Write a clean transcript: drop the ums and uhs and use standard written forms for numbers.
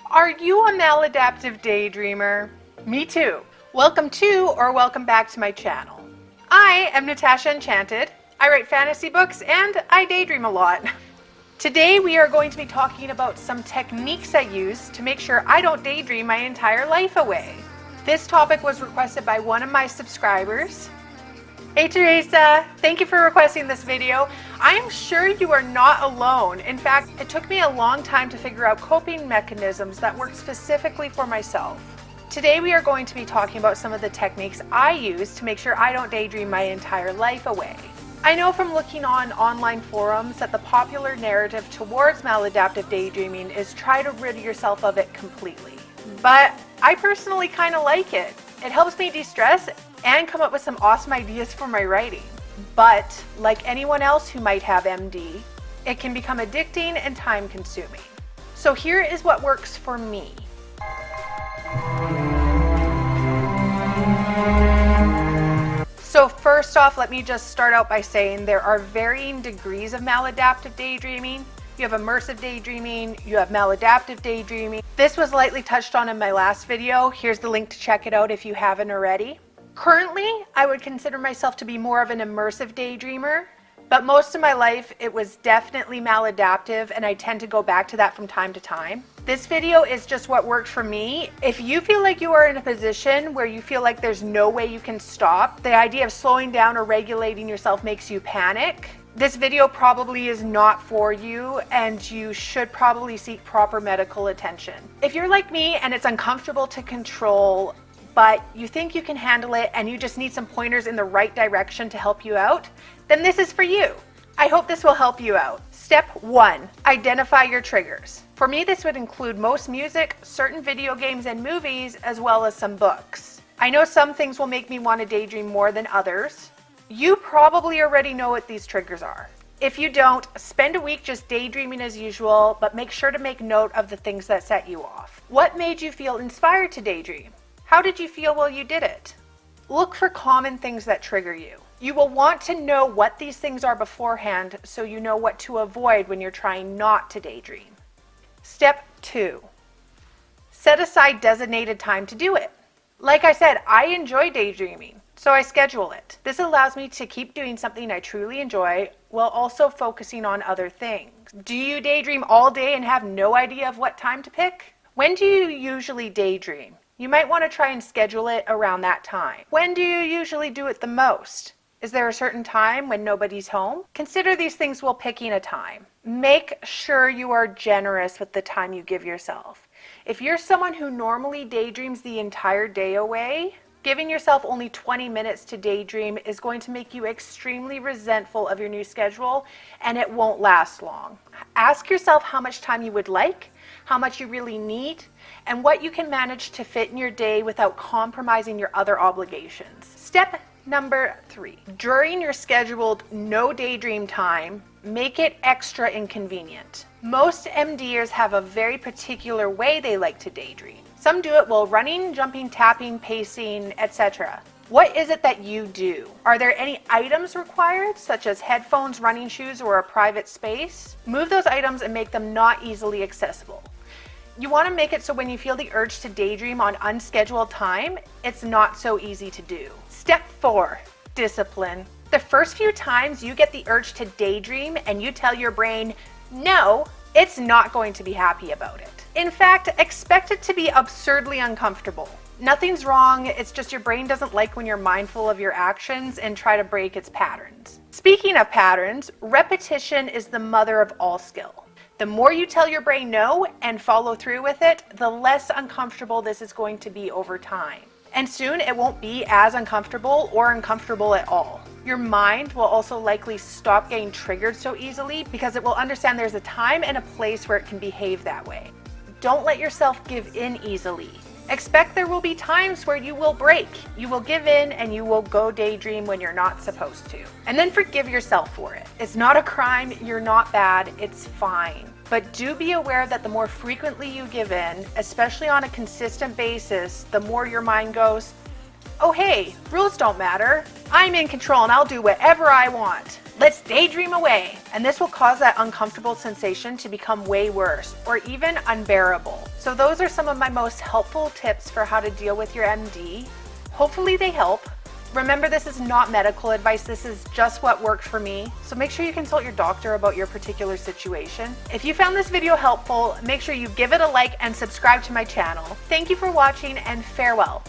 Are you a maladaptive daydreamer? Me too. Welcome to or welcome back to my channel. I am Natasha Enchanted. I write fantasy books and I daydream a lot. Today we are going to be talking about some techniques I use to make sure I don't daydream my entire life away. This topic was requested by one of my subscribers. Hey Teresa, thank you for requesting this video. I'm sure you are not alone. In fact, it took me a long time to figure out coping mechanisms that work specifically for myself. Today we are going to be talking about some of the techniques I use to make sure I don't daydream my entire life away. I know from looking on online forums that the popular narrative towards maladaptive daydreaming is try to rid yourself of it completely. But I personally kind of like it. It helps me de-stress and come up with some awesome ideas for my writing. But like anyone else who might have MD, it can become addicting and time consuming. So here is what works for me. So first off, let me just start out by saying there are varying degrees of maladaptive daydreaming. You have immersive daydreaming, you have maladaptive daydreaming. This was lightly touched on in my last video. Here's the link to check it out if you haven't already. Currently, I would consider myself to be more of an immersive daydreamer, but most of my life it was definitely maladaptive, and I tend to go back to that from time to time. This video is just what worked for me. If you feel like you are in a position where you feel like there's no way you can stop, the idea of slowing down or regulating yourself makes you panic, this video probably is not for you, and you should probably seek proper medical attention. If you're like me and it's uncomfortable to control, but you think you can handle it and you just need some pointers in the right direction to help you out, then this is for you. I hope this will help you out. Step 1, identify your triggers. For me, this would include most music, certain video games and movies, as well as some books. I know some things will make me want to daydream more than others. You probably already know what these triggers are. If you don't, spend a week just daydreaming as usual, but make sure to make note of the things that set you off. What made you feel inspired to daydream? How did you feel while you did it? Look for common things that trigger you. You will want to know what these things are beforehand so you know what to avoid when you're trying not to daydream. Step 2, set aside designated time to do it. Like I said, I enjoy daydreaming, so I schedule it. This allows me to keep doing something I truly enjoy while also focusing on other things. Do you daydream all day and have no idea of what time to pick? When do you usually daydream? You might want to try and schedule it around that time. When do you usually do it the most? Is there a certain time when nobody's home? Consider these things while picking a time. Make sure you are generous with the time you give yourself. If you're someone who normally daydreams the entire day away, giving yourself only 20 minutes to daydream is going to make you extremely resentful of your new schedule, and it won't last long. Ask yourself how much time you would like, how much you really need, and what you can manage to fit in your day without compromising your other obligations. Step number 3. During your scheduled no daydream time, make it extra inconvenient. Most MDers have a very particular way they like to daydream. Some do it while running, jumping, tapping, pacing, etc. What is it that you do? Are there any items required, such as headphones, running shoes, or a private space? Move those items and make them not easily accessible. You want to make it so when you feel the urge to daydream on unscheduled time, it's not so easy to do. Step 4, discipline. The first few times you get the urge to daydream and you tell your brain, no, it's not going to be happy about it. In fact, expect it to be absurdly uncomfortable. Nothing's wrong, it's just your brain doesn't like when you're mindful of your actions and try to break its patterns. Speaking of patterns, repetition is the mother of all skill. The more you tell your brain no and follow through with it, the less uncomfortable this is going to be over time. And soon it won't be as uncomfortable or uncomfortable at all. Your mind will also likely stop getting triggered so easily because it will understand there's a time and a place where it can behave that way. Don't let yourself give in easily. Expect there will be times where you will break. You will give in and you will go daydream when you're not supposed to. And then forgive yourself for it. It's not a crime, you're not bad, it's fine. But do be aware that the more frequently you give in, especially on a consistent basis, the more your mind goes, oh hey, rules don't matter. I'm in control and I'll do whatever I want. Let's daydream away. And this will cause that uncomfortable sensation to become way worse or even unbearable. So So those are some of my most helpful tips for how to deal with your MD. Hopefully they help. Remember, this is not medical advice. This is just what worked for me. So make sure you consult your doctor about your particular situation. If you found this video helpful, make sure you give it a like and subscribe to my channel. Thank you for watching, and farewell.